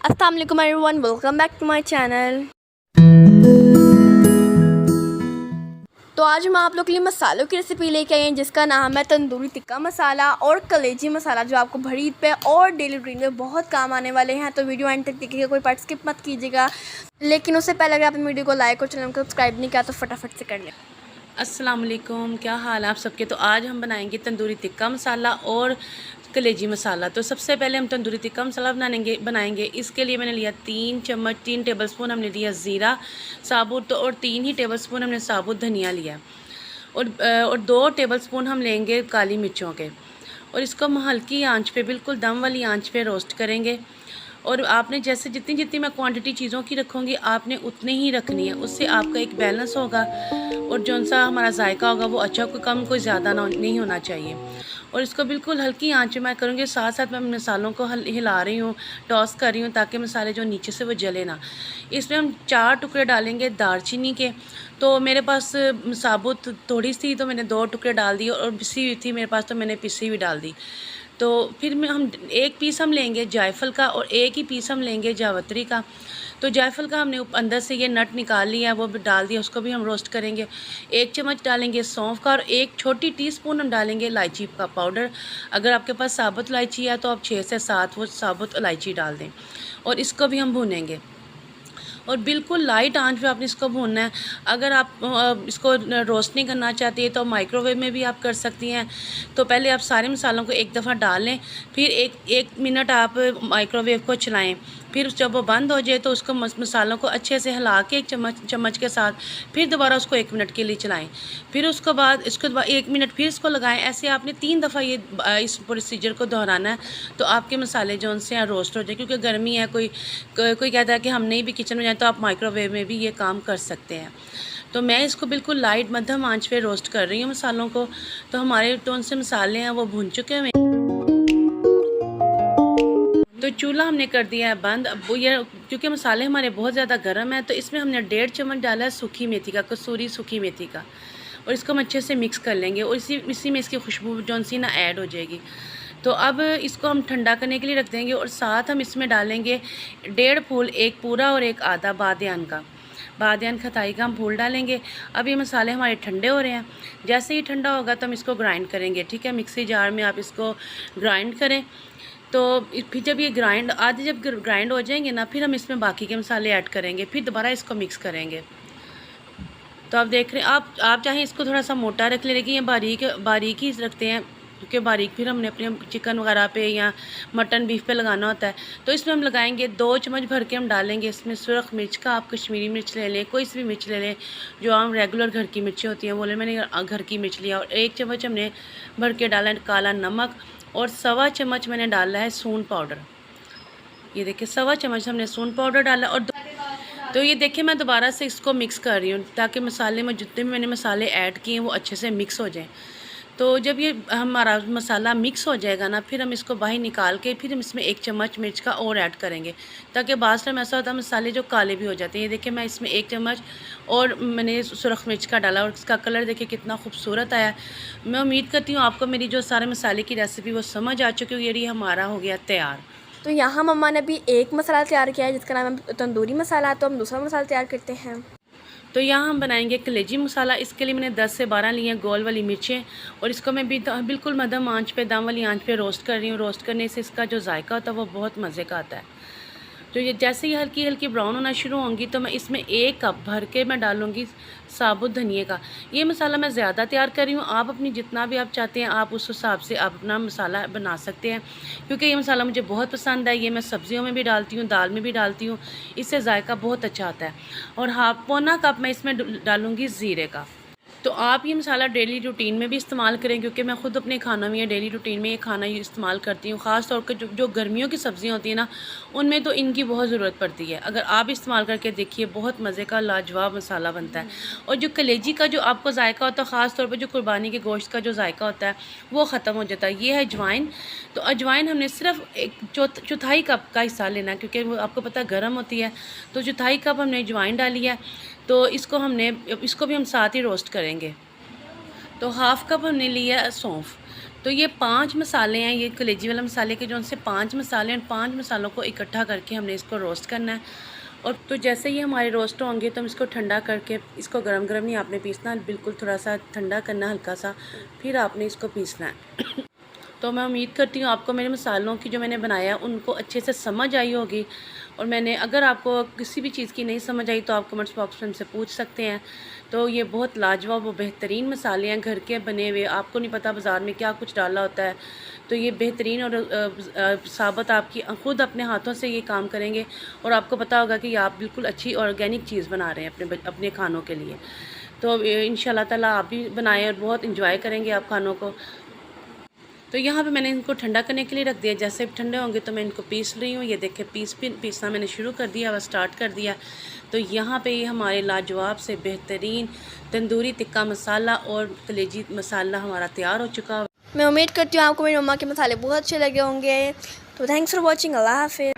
अस्सलाम वालेकुम everyone, welcome back to my channel. तो आज हम आप लोग के लिए मसालों की रेसिपी लेके आए हैं जिसका नाम है तंदूरी टिक्का मसाला और कलेजी मसाला, जो आपको भरी ईद पे और डेली रूटीन में बहुत काम आने वाले हैं। तो वीडियो एंड तक देखिएगा, कोई पार्ट स्किप मत कीजिएगा। लेकिन उससे पहले अगर आपने वीडियो को लाइक और चैनल को सब्सक्राइब नहीं किया तो फटाफट से कर लें। अस्सलाम वालेकुम, क्या हाल है आप सबके। तो आज हम बनाएंगे तंदूरी टिक्का मसाला और कलेजी मसाला। तो सबसे पहले हम तंदूरी टिक्का मसाला बनाएंगे। इसके लिए मैंने लिया 3 टेबलस्पून हमने लिया ज़ीरा साबुत, और 3 ही टेबलस्पून हमने साबुत धनिया लिया, और 2 टेबलस्पून हम लेंगे काली मिर्चों के। और इसको हम हल्की आंच पे, बिल्कुल दम वाली आंच पे रोस्ट करेंगे। और आपने जैसे जितनी जितनी मैं क्वांटिटी चीज़ों की रखूँगी आपने उतनी ही रखनी है, उससे आपका एक बैलेंस होगा और जौन सा हमारा जायका होगा वो अच्छा, कोई कम कोई ज़्यादा नहीं होना चाहिए। और इसको बिल्कुल हल्की आंच में मैं करूँगी, साथ साथ मैं मसालों को हिला रही हूँ, टॉस कर रही हूँ, ताकि मसाले जो नीचे से वो जले ना। इसमें हम 4 टुकड़े डालेंगे दालचीनी के। तो मेरे पास साबुत थोड़ी सी, तो मैंने 2 टुकड़े डाल दिए, और पिसी हुई थी मेरे पास तो मैंने पिसी हुई डाल दी। तो फिर हम एक पीस हम लेंगे जायफल का और एक ही पीस हम लेंगे जावित्री का। तो जायफल का हमने अंदर से ये नट निकाल लिया है, वो भी डाल दिया, उसको भी हम रोस्ट करेंगे। 1 चम्मच डालेंगे सौंफ का, और 1 छोटी टीस्पून हम डालेंगे इलायची का पाउडर। अगर आपके पास साबुत इलायची है तो आप 6 से 7 वो साबुत इलायची डाल दें, और इसको भी हम भूनेंगे। और बिल्कुल लाइट आंच पे आपने इसको भूनना है। अगर आप इसको रोस्ट नहीं करना चाहती है तो माइक्रोवेव में भी आप कर सकती हैं। तो पहले आप सारे मसालों को एक दफ़ा डाल लें, फिर एक मिनट आप माइक्रोवेव को चलाएं। फिर जब वो बंद हो जाए तो उसको मसालों को अच्छे से हिला के एक चम्मच के साथ फिर दोबारा उसको 1 मिनट के लिए चलाएं। फिर उसके बाद 1 मिनट फिर इसको लगाएं। ऐसे आपने 3 दफ़ा ये इस प्रोसीजर को दोहराना है, तो आपके मसाले जो उनसे रोस्ट हो जाए। क्योंकि गर्मी है, कोई कहता है कि हम नहीं भी किचन में जाए तो आप माइक्रोवेव में भी ये काम कर सकते हैं। तो मैं इसको बिल्कुल लाइट मध्यम आंच पे रोस्ट कर रही हूँ मसालों को। तो हमारे कौन से मसाले हैं वो भुन चुके हैं। तो चूल्हा हमने कर दिया है बंद। अब वो ये, क्योंकि मसाले हमारे बहुत ज़्यादा गर्म है, तो इसमें हमने 1.5 चम्मच डाला है सूखी मेथी का, कसूरी सूखी मेथी का, और इसको हम अच्छे से मिक्स कर लेंगे, और इसी में इसकी खुशबू जौन सी ना ऐड हो जाएगी। तो अब इसको हम ठंडा करने के लिए रख देंगे, और साथ हम इसमें डालेंगे 1.5 फूल, एक पूरा और एक आधा बादियान का, बादियान खताई का हम फूल डालेंगे। अब ये मसाले हमारे ठंडे हो रहे हैं। जैसे ही ठंडा होगा तो हम इसको ग्राइंड करेंगे। ठीक है, मिक्सी जार में आप इसको ग्राइंड करें। तो फिर जब ये जब ग्राइंड हो जाएंगे ना, फिर हम इसमें बाकी के मसाले ऐड करेंगे, फिर दोबारा इसको मिक्स करेंगे। तो आप देख रहे हैं, आप चाहें इसको थोड़ा सा मोटा रख लें, लेकिन ये बारीक ही रखते हैं, क्योंकि बारीक फिर हमने अपने चिकन वगैरह पे या मटन बीफ पे लगाना होता है। तो इसमें हम लगाएंगे 2 चम्मच भर के हम डालेंगे इसमें सुरख मिर्च का। आप कश्मीरी मिर्च ले लें, कोई सी भी मिर्च ले लें, जो आम रेगुलर घर की मिर्चें होती हैं वो ले। मैंने घर की मिर्च लिया। और 1 चम्मच हमने भर के डाला है काला नमक, और 1.25 चम्मच मैंने डाला है सून पाउडर। ये देखिए 1.25 चम्मच हमने सून पाउडर डाला। और तो ये देखिए मैं दोबारा से इसको मिक्स कर रही हूँ, ताकि मसाले में जितने भी मैंने मसाले ऐड किए हैं वो अच्छे से मिक्स हो जाएं। तो जब ये हमारा मसाला मिक्स हो जाएगा ना, फिर हम इसको बाहर निकाल के फिर हम इसमें 1 चम्मच मिर्च का और ऐड करेंगे, ताकि बाद में ऐसा होता है मसाले जो काले भी हो जाते हैं। ये देखिए मैं इसमें 1 चम्मच और मैंने सुरख मिर्च का डाला, और इसका कलर देखिए कितना खूबसूरत आया। मैं उम्मीद करती हूँ आपको मेरी जो सारे मसाले की रेसिपी वो समझ आ चुकी है। ये हमारा हो गया तैयार। तो यहाँ मम्मा ने अभी एक मसाला तैयार किया है जिसका नाम है तंदूरी मसाला। तो हम दूसरा मसाला तैयार करते हैं। तो यहाँ हम बनाएंगे कलेजी मसाला। इसके लिए मैंने 10 से 12 लिए गोल वाली मिर्चें, और इसको मैं भी बिल्कुल मध्यम आंच पे, दम वाली आंच पे रोस्ट कर रही हूँ। रोस्ट करने से इसका जो जायका होता है वो बहुत मज़े का आता है। तो ये जैसे ही हल्की हल्की ब्राउन होना शुरू होंगी तो मैं इसमें 1 कप भर के मैं डालूँगी साबुत धनिए का। ये मसाला मैं ज़्यादा तैयार कर रही हूँ, आप अपनी जितना भी आप चाहते हैं आप उस हिसाब से आप अपना मसाला बना सकते हैं। क्योंकि ये मसाला मुझे बहुत पसंद है, ये मैं सब्जियों में भी डालती हूँ, दाल में भी डालती हूँ, इससे जायका बहुत अच्छा आता है। और पौना कप मैं इसमें डालूँगी ज़ीरे का। तो आप ये मसाला डेली रूटीन में भी इस्तेमाल करें, क्योंकि मैं ख़ुद अपने खानों में या डेली रूटीन में ये खाना इस्तेमाल करती हूँ। ख़ास तौर पर जो गर्मियों की सब्ज़ियाँ होती हैं ना, उनमें तो इनकी बहुत ज़रूरत पड़ती है। अगर आप इस्तेमाल करके देखिए, बहुत मज़े का लाजवाब मसाला बनता है। और जो कलेजी का जो आपको जायका होता है, ख़ास तौर पर जो कुर्बानी के गोश्त का जो जायका होता है वो ख़त्म हो जाता है। ये है अजवाइन। तो अजवाइन हमने सिर्फ एक चौथाई कप का हिस्सा लेना, क्योंकि वो आपको पता है गर्म होती है। तो चौथाई कप हमने अजवाइन डाली है। तो इसको भी हम साथ ही रोस्ट करेंगे। तो 1/2 कप हमने लिया सौंफ। तो ये 5 मसाले हैं, ये कलेजी वाला मसाले के जो उनसे 5 मसाले हैं। 5 मसालों को इकट्ठा करके हमने इसको रोस्ट करना है। और तो जैसे ही हमारे रोस्ट होंगे तो हम इसको ठंडा करके, इसको गरम गरम नहीं आपने पीसना, बिल्कुल थोड़ा सा ठंडा करना हल्का सा, फिर आपने इसको पीसना है। तो मैं उम्मीद करती हूँ आपको मेरे मसालों की जो मैंने बनाया उनको अच्छे से समझ आई होगी। और मैंने, अगर आपको किसी भी चीज़ की नहीं समझ आई तो आप कमेंट्स बॉक्स में हमसे पूछ सकते हैं। तो ये बहुत लाजवाब और बेहतरीन मसाले हैं, घर के बने हुए, आपको नहीं पता बाज़ार में क्या कुछ डाला होता है। तो ये बेहतरीन और साबित आपकी खुद अपने हाथों से ये काम करेंगे और आपको पता होगा कि आप बिल्कुल अच्छी ऑर्गेनिक चीज़ बना रहे हैं अपने खानों के लिए। तो इंशाल्लाह ताला आप भी बनाएं और बहुत इंजॉय करेंगे आप खानों को। तो यहाँ पे मैंने इनको ठंडा करने के लिए रख दिया। जैसे ठंडे होंगे तो मैं इनको पीस रही हूँ। ये देखें पीसना मैंने शुरू कर दिया व स्टार्ट कर दिया। तो यहाँ पे ये हमारे लाजवाब से बेहतरीन तंदूरी टिक्का मसाला और कलेजी मसाला हमारा तैयार हो चुका है। मैं उम्मीद करती हूँ आपको मेरी मम्मा के मसाले बहुत अच्छे लगे होंगे। तो थैंक्स फॉर वॉचिंग। अल्लाह हाफ़िज़।